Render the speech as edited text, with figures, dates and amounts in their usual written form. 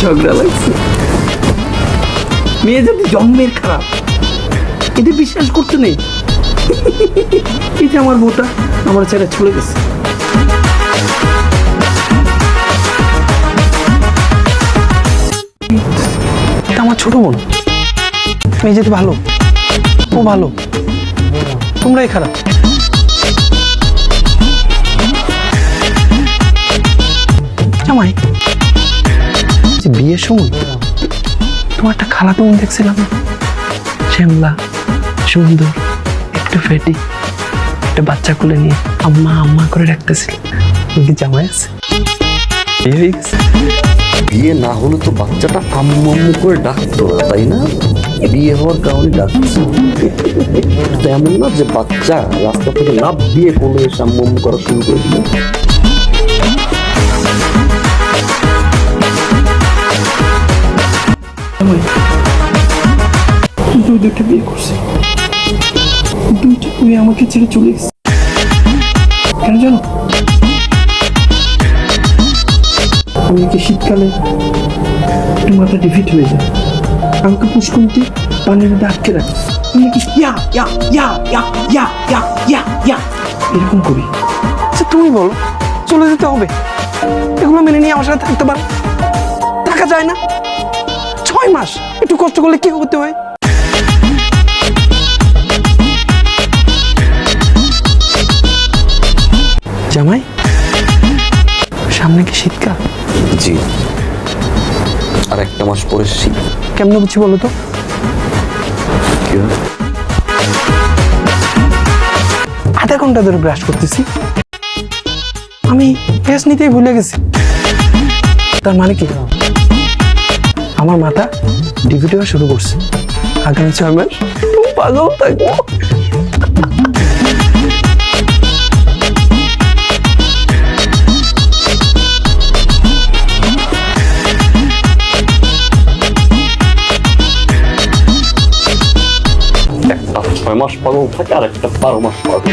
ঝগড়া লাগছে। মেয়ে যদি জন্মের খারাপ, এতে বিশ্বাস করতে নেই। এই যে আমার বউটা আমার ছেড়ে চলে গেছে। আমার ছোট বোন, মেয়ে যেতে ভালো, ও ভালো, তোমরাই খারাপ। জামাই, যে বিয়ের সময় তোমার একটা খালাতো বোন দেখছিলাম, শ্যামলা, সুন্দর, একটু ফেটি, একটা বাচ্চা কোলে নিয়ে আম্মা আম্মা করে রাখতেছিল। কি জামাই আছে? বিয়ে হয়ে গেছে? বিয়ে না হলে তো বাচ্চাটা আম্মু আম্মু করে ডাকতো না, তাই না? বিয়ে হওয়ার কারণে ডাকছে। এমন না যে বাচ্চা রাস্তা থেকে লাফ দিয়ে কোলে এসে আম্মু আম্মু করা শুরু করে দিল। দুইটা বিয়ে করছে, দুইটা তুই আমাকে ছেড়ে চলে গেছে। কেন জানো? আমি কি শীতকালে মাথা ডিফিট হয়ে যায়, আমাকে পুষ্কুন্তি পানির মধ্যে আটকে রাখে, আমি নাকি ইয়া ইয়া ইয়া ইয়া ইয়া ইয়া ইয়া ইয়া এরকম করি। আচ্ছা তুমি বলো, চলে যেতে হবে? এগুলো মেনে নিয়ে আমার সাথে থাকতে পারো? থাকা যায় না? 6 মাস একটু কষ্ট করলে কি হতে হয়? জামাই, সামনে কি শীতকাল? জি, আর একটা মাস পরে শীত। কেমনে বুঝছি বলো তো? আধা ঘন্টা ধরে ব্রাশ করতেছি, আমি ফেস নিতেই ভুলে গেছি। তার মানে কি, আমার মাথা ডিভিডি হওয়া শুরু করছে। আগামী 6 মাস পাগল থাকবো। একটা 6 মাস পাগল থাকে আর একটা 12 মাস পাগল।